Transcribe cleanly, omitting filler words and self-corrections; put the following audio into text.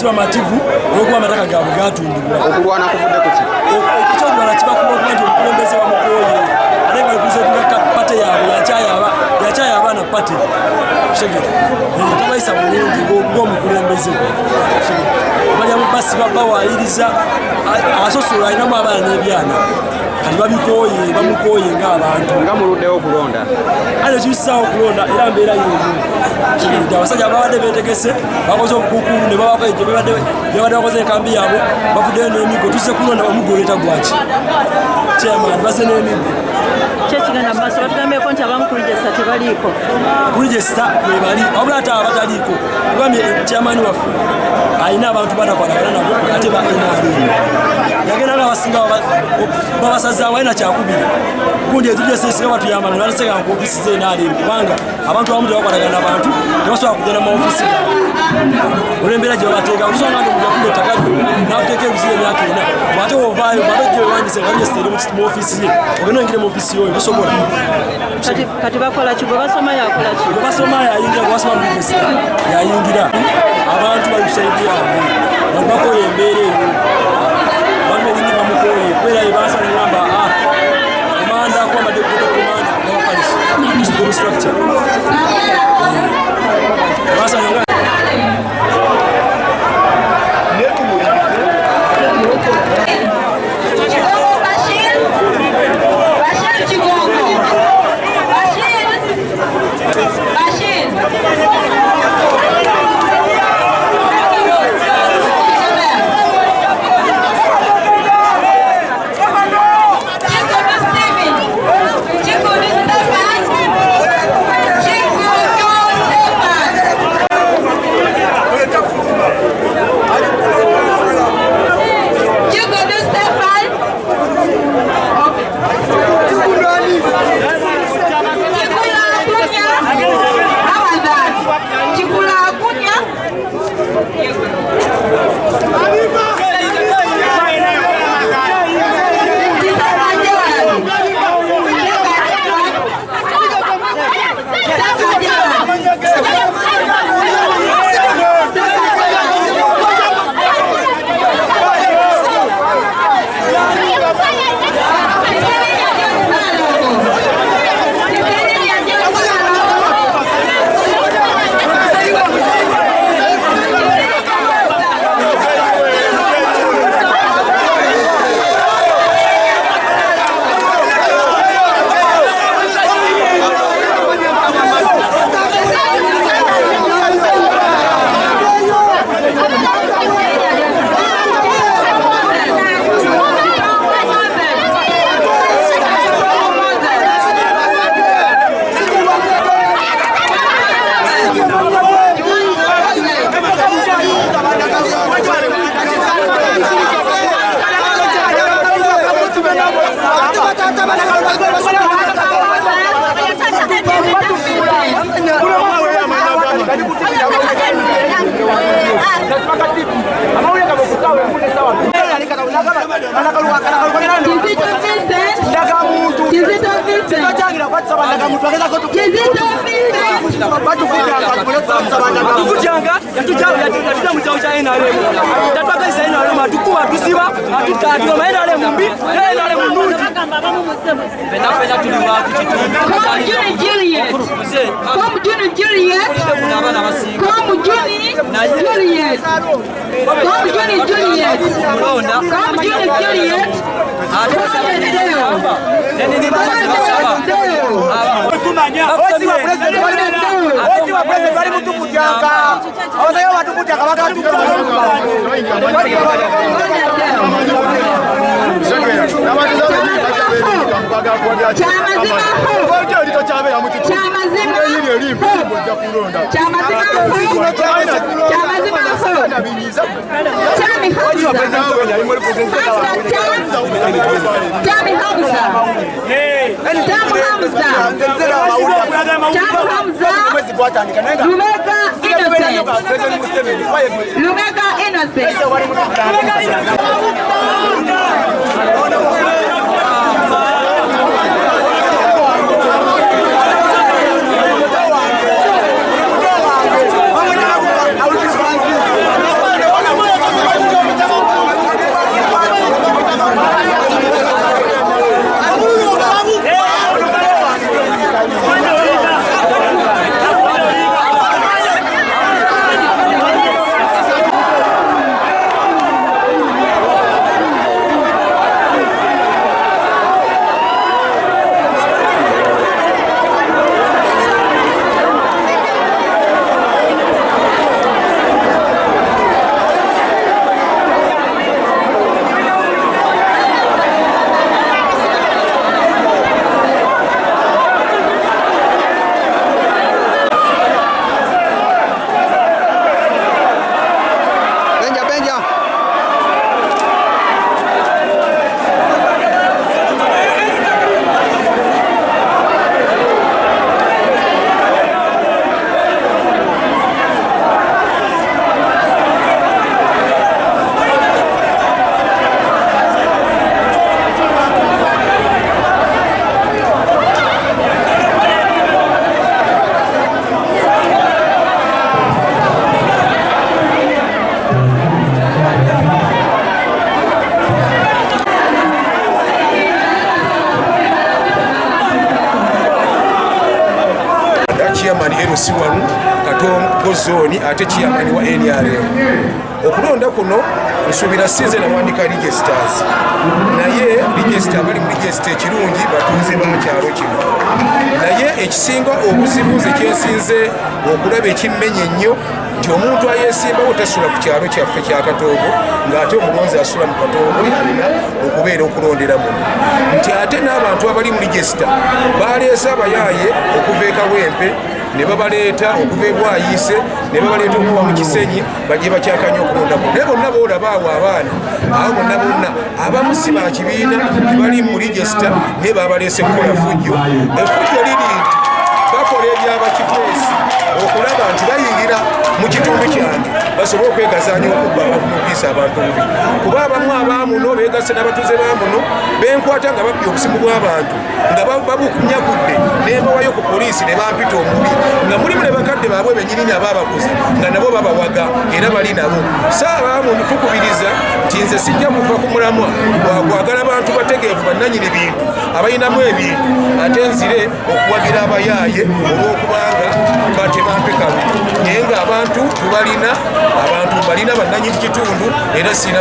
siba mativu okuba amataka gaabwe gatundibwa okulwana kuvudde ku ki ekyolwana kiba kuba okuba nti omukulembeze bamukoye ate balikuzetunga pate yaabwe yakyaya abaana pate tabayisa bulungi ng'omukulembeze balyamu basi bawayiriza asosola alinamu abaana n'ebyana kati babikoye bamukoye ng'abantu nga muluddewo okulonda ate kibisaawo okulonda era mbeera y'omu abasajja babadde beetegese bakoze obukukulu ne babadde bakoze enkambi yaabwe bavuddeyo n'emigo tuzze kulonda omuggo oleeta gwaki chairman baze n'emigo kyekigenda mu maaso batugambyeko nti abamu ku register tebaliiko ku register webali wabula ate abataliiko tugambye chairman waffe alina abantu batakwatagana nabo ate ba NRM yagenda ng'abasinga babasazaawo alina kyakubiri gundi etujesesinga batuyambanga nalasega ku ofisi ze NRM kubanga abantu abamu tebakwatagana n'abantu tebasobola kugenda mu ofisi olw'embeera gye babateeka okusonga nti omuntu akunda ettaka lyo n'akuteeka ebizibu emyaka ena ate ovaayo ate gye wewandise nga register eri mu ofisi ye ogenda oyingire mu ofisi yoyo tosobola kati bakola ki gwe basoma yakola ki gwe basoma yayingira gwe basoma mu register yayingira abantu balusaidi yabwe abantu bakoye embeera eyo abantu beningi bamukoye kubeera ye baasa negamba komanda kuba deputy commander n'abakalisi school structure baasa negamba Tukutanga yatuja mu kyawo kya NRM tatwagazisa NRM atukuba tusiba atutatu maenale mumbi NRM munungi benapenya tuli wa kukitundu chairman LC1 Katongo zone ate chairman wa NRM. Okulonda kuno nsuubira sinze nawandika registers naye register bali mu register kirungi batuuze ba kyalo kino naye ekisinga obuzibuze kyensinze okulaba ekimmenye nnyo nti omuntu ayesimbawo tasula ku kyalo kyaffe kya Katoogo ng'ate omulonzi asula mu Katoogo alina okubeera okulondera muno nti ate n'abantu abali mu register baleese abayaaye okuva e Kawempe ne babaleeta okuva e Bwayiise ne babaleeta okuva mu Kisenyi bajje bakyakanya okulondako naye bonna boolaba awo abaana awo bonna abamu si ba kibiina tebali mu register naye babaleese kukola fujjo efujjo liri nti bakola ebyabakifeesi okulaba nti bayingira mu kitundu kyange basobole okwegazaanya okubba abakumugisa abantu bubi kuba abamu abaamuno beegase n'abatuuze baamuno benkwata nga babbye obusimu bw'abantu nga babukunyagudde nembawayo ku poliisi ne bampita omubi nga mulimu ne bakadde baabwe bennyini abaabakuze nga nabo babawaga era bali nabo saabaamuno tukubiriza nti nze sijja kuva ku mulamwa wakwagala bantu bategeevu bannannyini bintu abalinamu ebintu ate nzire okuwagira abayaaye olw'okubanga batebampekalu naye ng'abantu tubalina abantu balina bannannyini kitundu era sina